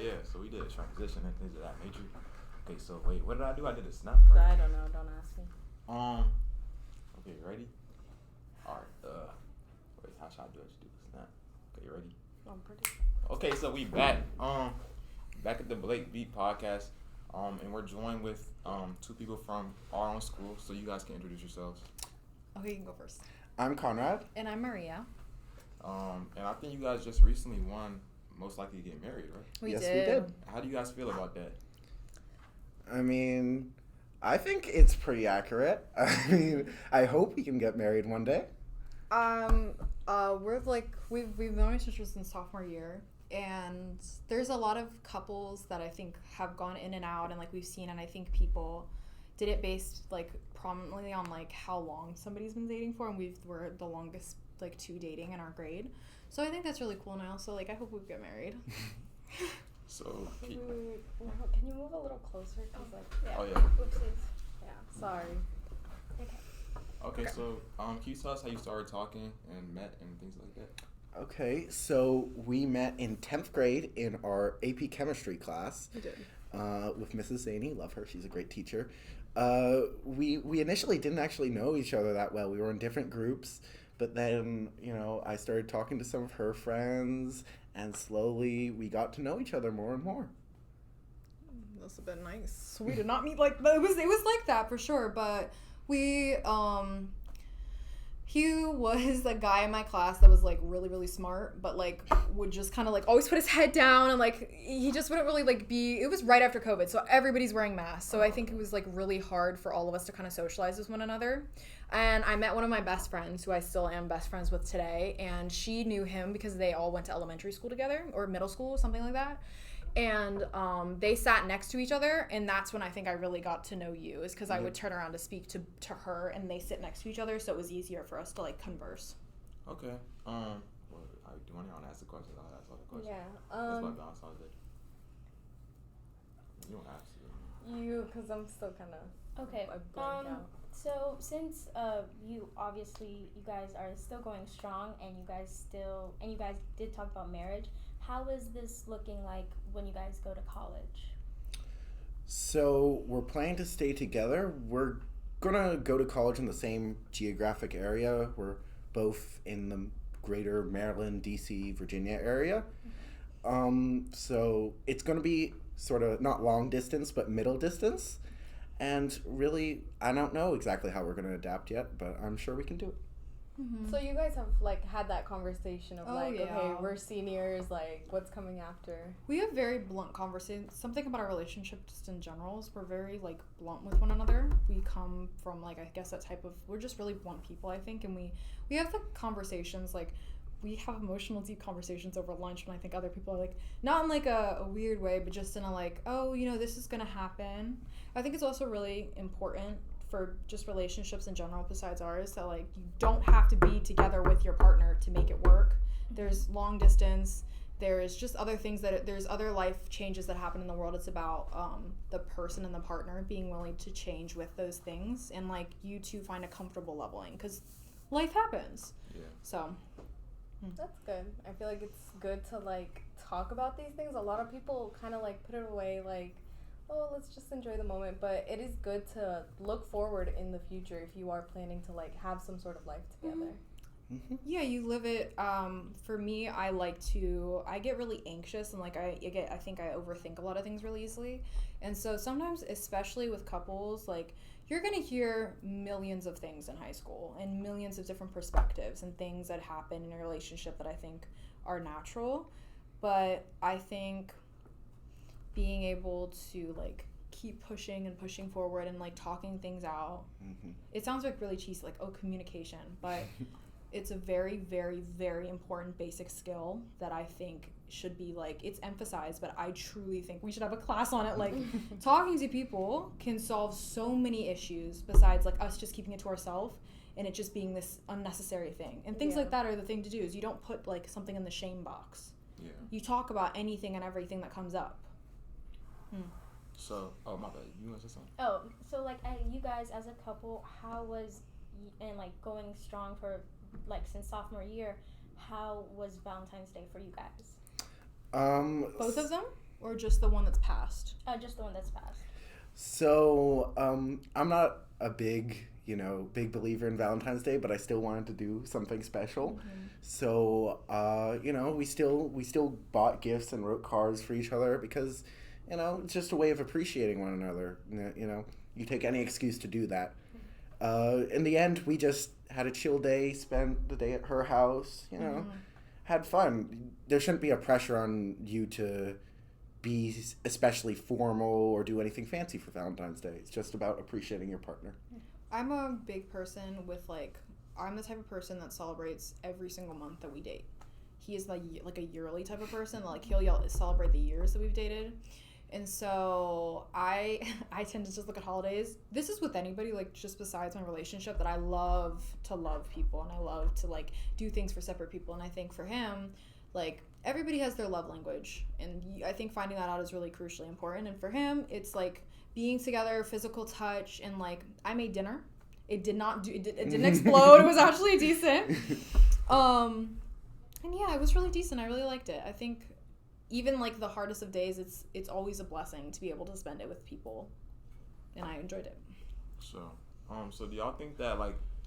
Yeah, so we did a transition and things of that nature. Okay, so wait, what did I do? I did a snap, right? I don't know. Don't ask me. Okay, ready? Alright, wait, how should I do it? Just do the snap. Okay, you ready? I'm pretty. Okay, so we back. Back at the Blake Beat podcast. And we're joined with two people from our own school, so you guys can introduce yourselves. Okay, you can go first. I'm Conrad. And I'm Maria. And I think you guys just recently won Most Likely to Get Married, right? We yes, did. we did. How do you guys feel about that? I mean, I think it's pretty accurate. I mean, I hope we can get married one day. We're like we've known each other since sophomore year, and there's a lot of couples that I think have gone in and out, and like we've seen, and I think people did it based like prominently on like how long somebody's been dating for, and we're the longest like two dating in our grade. So I think that's really cool. And I also like I hope we get married. So, Can you move a little closer? Cause like, oh yeah. Oopsies. Yeah, sorry. Okay, so can you tell us how you started talking and met and things like that? Okay, so we met in 10th grade in our AP chemistry class. We did. With Mrs. Zaney. Love her. She's a great teacher. We initially didn't actually know each other that well. We were in different groups. But then, I started talking to some of her friends, and slowly we got to know each other more and more. Must have been nice. We did not meet like, but it was like that for sure. But we, he was the guy in my class that was like really, really smart, but like would just kind of like always put his head down, and like he just wouldn't really like be. It was right after COVID, so everybody's wearing masks. So I think it was like really hard for all of us to kind of socialize with one another. And I met one of my best friends, who I still am best friends with today, and she knew him because they all went to elementary school together, or middle school, something like that. And they sat next to each other, and that's when I think I really got to know you, is because I would turn around to speak to her, and they sit next to each other, so it was easier for us to like converse. Okay. Well, do you want to ask the question? I'll ask all the questions. Yeah. That's my balance all day. You don't ask it. Because I'm still kind of. Okay. I blank out. So since you guys are still going strong, and you guys did talk about marriage, how is this looking like when you guys go to college? So we're planning to stay together. We're gonna go to college in the same geographic area. We're both in the greater Maryland, DC, Virginia area. So it's gonna be sort of not long distance, but middle distance. And really, I don't know exactly how we're gonna adapt yet, but I'm sure we can do it. Mm-hmm. So you guys have like had that conversation of okay, we're seniors, like what's coming after? We have very blunt conversations. Something about our relationship just in general is we're very like blunt with one another. We come from like, I guess that type of, we're just really blunt people, I think. And we have the conversations, like we have emotional deep conversations over lunch, when I think other people are like, not in like a weird way, but just in a like, oh, this is gonna happen. I think it's also really important for just relationships in general besides ours, that like you don't have to be together with your partner to make it work. There's long distance, there's just other things there's other life changes that happen in the world. It's about the person and the partner being willing to change with those things, and like you two find a comfortable leveling, because life happens. Yeah. So That's good. I feel like it's good to like talk about these things. A lot of people kind of like put it away, like, oh, let's just enjoy the moment. But it is good to look forward in the future if you are planning to like have some sort of life together. Mm-hmm. yeah, you live it. For me, I get really anxious, and like I think I overthink a lot of things really easily. And so sometimes, especially with couples, like you're gonna hear millions of things in high school, and millions of different perspectives and things that happen in a relationship that I think are natural. But I think being able to like keep pushing and pushing forward and like talking things out. Mm-hmm. It sounds like really cheesy, like communication, but it's a very, very, very important basic skill that I think should be like, it's emphasized, but I truly think we should have a class on it. Like talking to people can solve so many issues besides like us just keeping it to ourselves and it just being this unnecessary thing. And things like that are the thing to do, is you don't put like something in the shame box. Yeah. You talk about anything and everything that comes up. So, my bad. You want to say something? Oh, so like you guys as a couple, how was and like going strong for like since sophomore year, how was Valentine's Day for you guys? Both of them? Or just the one that's passed? Just the one that's passed. So, I'm not a big believer in Valentine's Day, but I still wanted to do something special. Mm-hmm. So, we still bought gifts and wrote cards for each other because, it's just a way of appreciating one another. You take any excuse to do that. In the end, we just had a chill day, spent the day at her house, had fun. There shouldn't be a pressure on you to be especially formal or do anything fancy for Valentine's Day. It's just about appreciating your partner. I'm a big person with, I'm the type of person that celebrates every single month that we date. He is, like a yearly type of person. He'll celebrate the years that we've dated. And so I tend to just look at holidays. This is with anybody, just besides my relationship, that I love to love people, and I love to, do things for separate people. And I think for him, everybody has their love language, and I think finding that out is really crucially important. And for him, it's being together, physical touch, and I made dinner. It didn't explode. It was actually decent. And yeah, it was really decent. I really liked it. I think even the hardest of days, it's always a blessing to be able to spend it with people, and I enjoyed it. So do y'all think that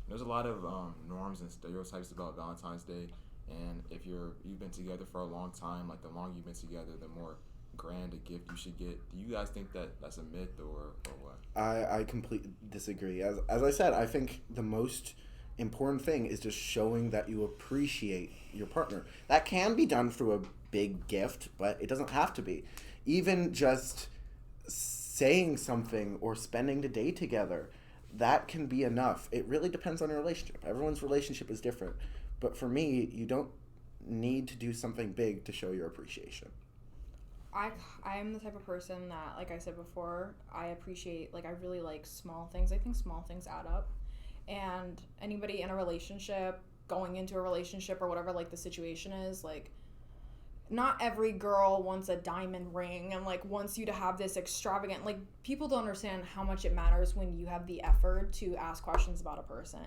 there's a lot of norms and stereotypes about Valentine's Day? And if you've been together for a long time, the longer you've been together, the more grand a gift you should get. Do you guys think that that's a myth or what? I completely disagree. As I said, I think the most important thing is just showing that you appreciate your partner. That can be done through a big gift, but it doesn't have to be. Even just saying something or spending the day together, that can be enough. It really depends on your relationship. Everyone's relationship is different. But for me, you don't need to do something big to show your appreciation. I'm the type of person that, like I said before, I appreciate, I really like small things. I think small things add up. And anybody in a relationship, going into a relationship or whatever, the situation is, not every girl wants a diamond ring and, wants you to have this extravagant, people don't understand how much it matters when you have the effort to ask questions about a person,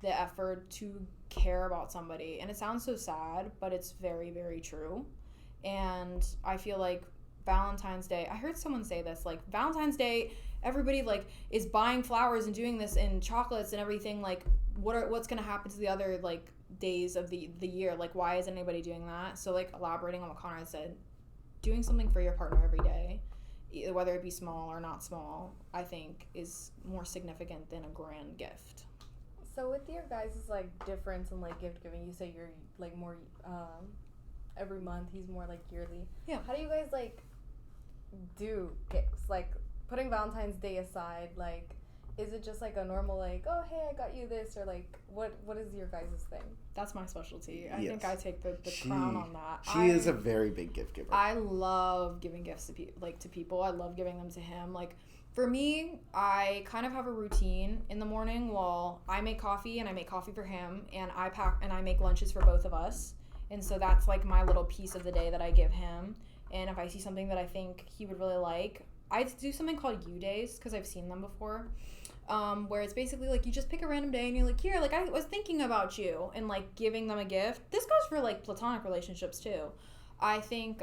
the effort to care about somebody. And it sounds so sad, but it's very, very true. And I feel Valentine's Day, I heard someone say this, Valentine's Day, everybody is buying flowers and doing this and chocolates and everything. What's gonna happen to the other days of the year? Why isn't anybody doing that? So elaborating on what Conrad said, doing something for your partner every day, whether it be small or not small, I think is more significant than a grand gift. So with your guys' difference in gift giving, you say you're more every month, he's more yearly. Yeah. How do you guys do gifts? Putting Valentine's Day aside, is it just a normal oh hey, I got you this, or what is your guys' thing? That's my specialty. I Yes. think I take the crown on that. She is a very big gift giver. I love giving gifts to people. I love giving them to him. For me, I kind of have a routine in the morning. Well, I make coffee, and I make coffee for him, and I pack and I make lunches for both of us. And so that's my little piece of the day that I give him. And if I see something that I think he would really like, I do something called You Days, because I've seen them before, where it's basically you just pick a random day and you're here, I was thinking about you, and giving them a gift. This goes for platonic relationships too. I think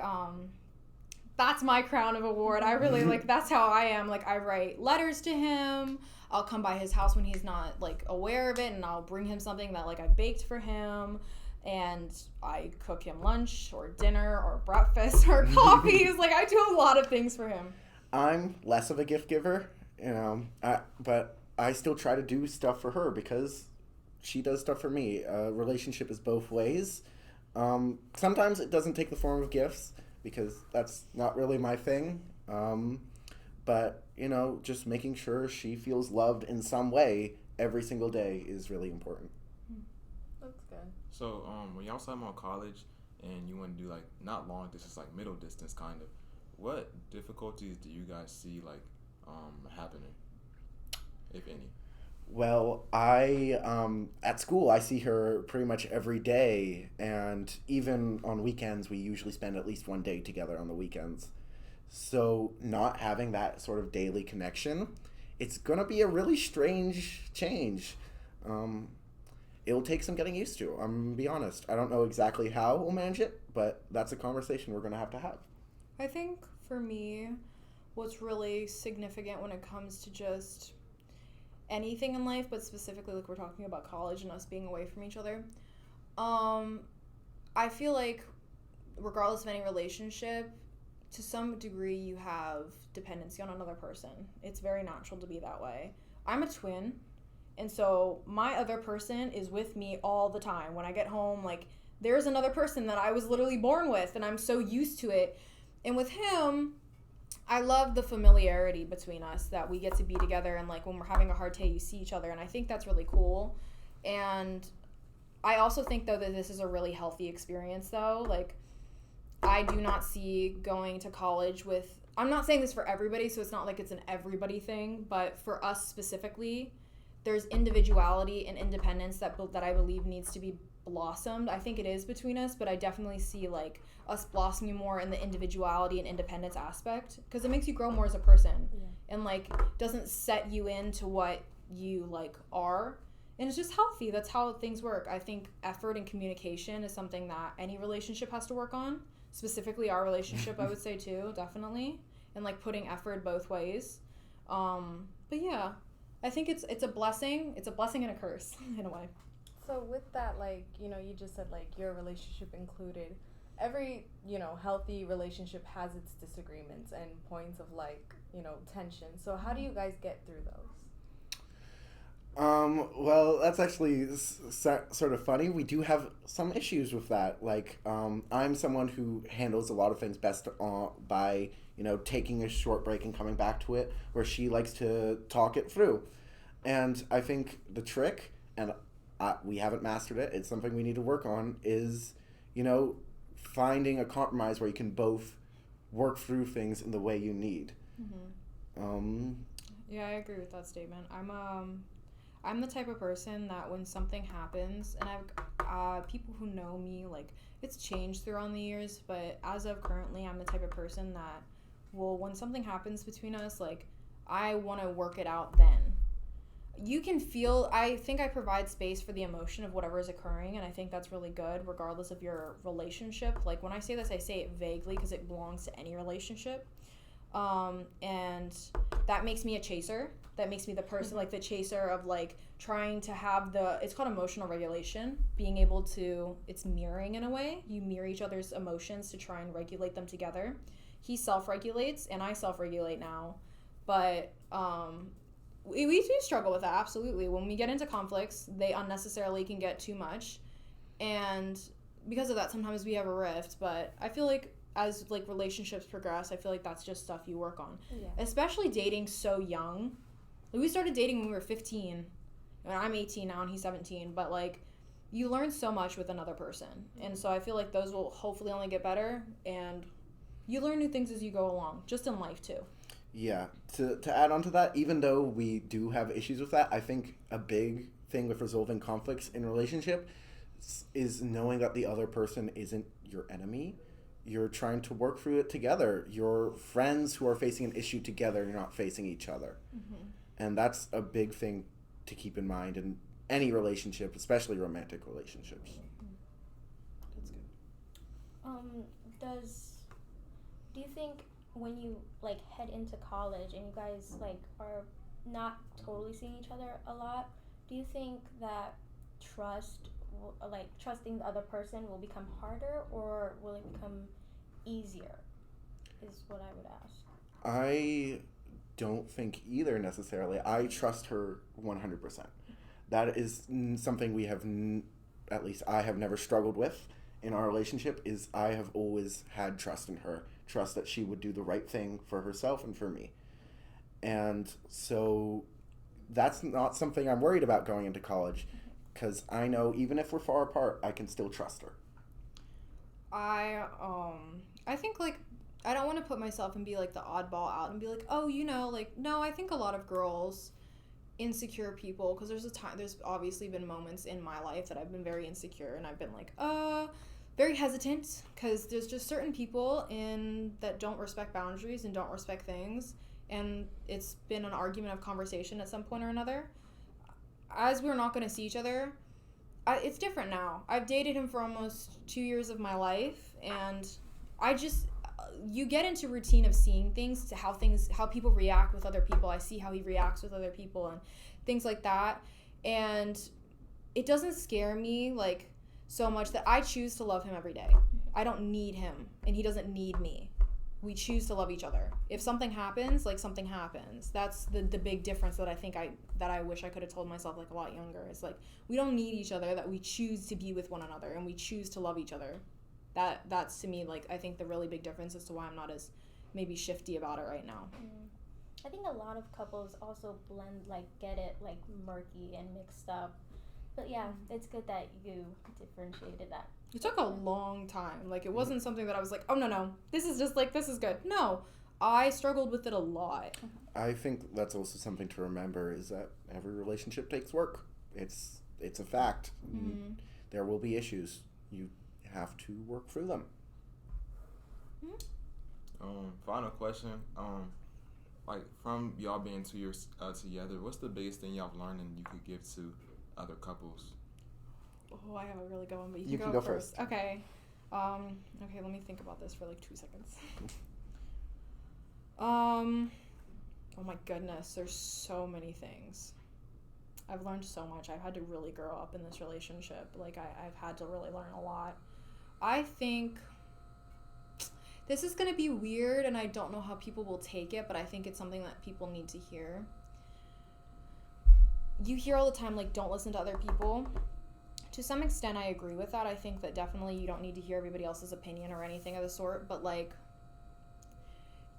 that's my crown of award. I really that's how I am. I write letters to him. I'll come by his house when he's not aware of it, and I'll bring him something that I baked for him. And I cook him lunch or dinner or breakfast or coffees. I do a lot of things for him. I'm less of a gift giver, but I still try to do stuff for her because she does stuff for me. Relationship is both ways. Sometimes it doesn't take the form of gifts because that's not really my thing. But, just making sure she feels loved in some way every single day is really important. That's good. So, when y'all talking about college and you want to do not long distance, middle distance kind of, what difficulties do you guys see happening, if any? Well, at school, I see her pretty much every day, and even on weekends, we usually spend at least one day together on the weekends. So not having that sort of daily connection, it's going to be a really strange change. It'll take some getting used to, I'm going to be honest. I don't know exactly how we'll manage it, but that's a conversation we're going to have. I think for me, what's really significant when it comes to just anything in life, but specifically like we're talking about college and us being away from each other, I feel like regardless of any relationship, to some degree you have dependency on another person. It's very natural to be that way. I'm a twin, and so my other person is with me all the time. When I get home, like, there's another person that I was literally born with, and I'm so used to it. And with him, I love the familiarity between us, that we get to be together, and like when we're having a hard day, you see each other, and I think that's really cool. And I also think though that this is a really healthy experience though. Like, I do not see going to college with, I'm not saying this for everybody, so it's not like it's an everybody thing, but for us specifically, there's individuality and independence that I believe needs to be blossomed. I think it is between us, but I definitely see like us blossoming more in the individuality and independence aspect, because it makes you grow more as a person. Yeah. And like doesn't set you into what you like are, and it's just healthy. That's how things work. I think effort and communication is something that any relationship has to work on, specifically our relationship. I would say too, definitely, and like putting effort both ways. But yeah, I think it's a blessing. It's a blessing and a curse in a way. So with that, like, you know, you just said like your relationship included. Every, you know, healthy relationship has its disagreements and points of like, you know, tension. So how do you guys get through those? Well, that's actually sort of funny. We do have some issues with that. Like, I'm someone who handles a lot of things best by, you know, taking a short break and coming back to it, where she likes to talk it through. And I think the trick, and we haven't mastered it, it's something we need to work on, is, you know, finding a compromise where you can both work through things in the way you need. Mm-hmm. Yeah, I agree with that statement. I'm the type of person that when something happens, and I've people who know me, like, it's changed throughout the years, but as of currently, I'm the type of person that when something happens between us, like, I want to work it out then. You can feel, I think I provide space for the emotion of whatever is occurring, and I think that's really good regardless of your relationship. Like, when I say this, I say it vaguely because it belongs to any relationship. And that makes me a chaser. That makes me the person, like the chaser of like trying to have it's called emotional regulation, being able to, it's mirroring in a way. You mirror each other's emotions to try and regulate them together. He self-regulates and I self-regulate now, but we do struggle with that, absolutely. When we get into conflicts, they unnecessarily can get too much, and because of that, sometimes we have a rift. But I feel like as like relationships progress, I feel like that's just stuff you work on. Yeah. Especially dating so young. We started dating when we were 15. And I'm 18 now and he's 17, but like you learn so much with another person. And so I feel like those will hopefully only get better, and you learn new things as you go along, just in life too. Yeah. To add on to that, even though we do have issues with that, I think a big thing with resolving conflicts in a relationship is knowing that the other person isn't your enemy. You're trying to work through it together. You're friends who are facing an issue together. You're not facing each other. Mm-hmm. And that's a big thing to keep in mind in any relationship, especially romantic relationships. That's good. Do you think when you like head into college and you guys like are not totally seeing each other a lot, do you think that trusting the other person will become harder, or will it become easier, is what I would ask. I don't think either necessarily. I trust her 100%. That is something we have, at least I have never struggled with in our relationship, is I have always had trust in her. Trust that she would do the right thing for herself and for me. And so that's not something I'm worried about going into college, because I know even if we're far apart, I can still trust her. I think, like, I don't want to put myself and be, like, the oddball out and be like, oh, you know, like, no, I think a lot of girls, insecure people, because there's obviously been moments in my life that I've been very insecure, and I've been like, very hesitant, because there's just certain people that don't respect boundaries and don't respect things, and it's been an argument of conversation at some point or another. As we're not going to see each other, it's different now. I've dated him for almost 2 years of my life, and you get into routine of seeing things, to how people react with other people. I see how he reacts with other people and things like that. And it doesn't scare me like so much that I choose to love him every day. I don't need him and he doesn't need me. We choose to love each other. If something happens, like something happens. That's the big difference that I wish I could have told myself like a lot younger. It's like we don't need each other, that we choose to be with one another and we choose to love each other. That's to me like I think the really big difference as to why I'm not as maybe shifty about it right now. I think a lot of couples also blend, like get it like murky and mixed up. But yeah, it's good that you differentiated that. It took a long time. Like, it wasn't something that I was like, oh, no, this is just, like, this is good. No, I struggled with it a lot. I think that's also something to remember is that every relationship takes work. It's a fact. Mm-hmm. There will be issues. You have to work through them. Final question. Like, from y'all being 2 years together, what's the biggest thing y'all have learned and you could give to other couples? Oh, I have a really good one, but you can go first. Okay. Okay, let me think about this for like 2 seconds. Oh my goodness, there's so many things. I've learned so much. I've had to really grow up in this relationship. Like, I've had to really learn a lot. I think this is going to be weird, and I don't know how people will take it, but I think it's something that people need to hear. You hear all the time, like, don't listen to other people. To some extent, I agree with that. I think that definitely you don't need to hear everybody else's opinion or anything of the sort, but, like,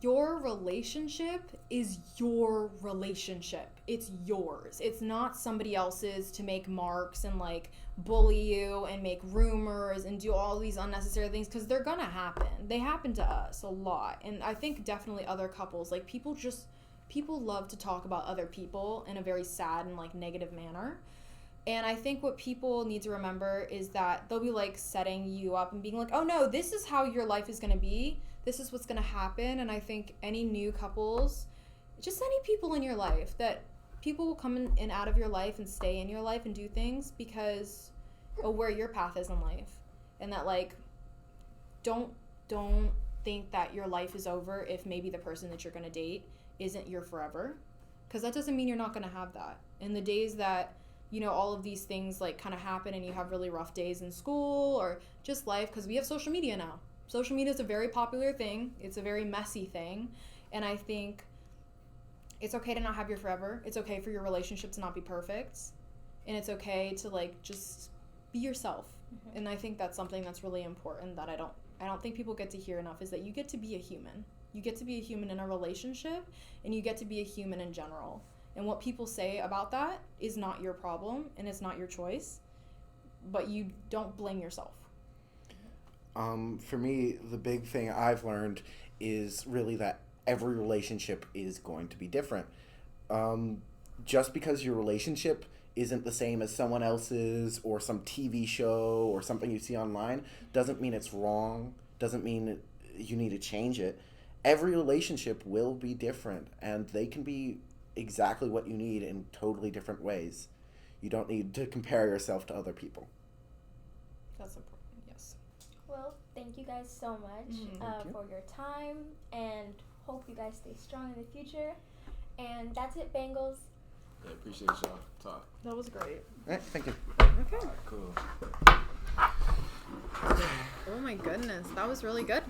your relationship is your relationship. It's yours. It's not somebody else's to make marks and, like, bully you and make rumors and do all these unnecessary things, because they're gonna happen. They happen to us a lot. And I think definitely other couples, like, people love to talk about other people in a very sad and, like, negative manner. And I think what people need to remember is that they'll be, like, setting you up and being like, oh, no, this is how your life is going to be. This is what's going to happen. And I think any new couples, just any people in your life, that people will come in and out of your life and stay in your life and do things because of where your path is in life. And that, like, don't think that your life is over if maybe the person that you're going to date isn't your forever. Because that doesn't mean you're not going to have that. In the days that, you know, all of these things like kind of happen and you have really rough days in school or just life, because we have social media now. Social media is a very popular thing. It's a very messy thing. And I think it's okay to not have your forever. It's okay for your relationship to not be perfect. And it's okay to, like, just be yourself. Mm-hmm. And I think that's something that's really important that I don't think people get to hear enough, is that you get to be a human. You get to be a human in a relationship, and you get to be a human in general. And what people say about that is not your problem, and it's not your choice, but you don't blame yourself. For me, the big thing I've learned is really that every relationship is going to be different. Just because your relationship isn't the same as someone else's or some TV show or something you see online doesn't mean it's wrong, doesn't mean you need to change it. Every relationship will be different, and they can be exactly what you need in totally different ways. You don't need to compare yourself to other people. That's important, yes. Well, thank you guys so much for your time, and hope you guys stay strong in the future. And that's it, Bengals. Yeah, appreciate y'all talk. That was great. All right, thank you. Okay. All right, cool. Oh my goodness, that was really good.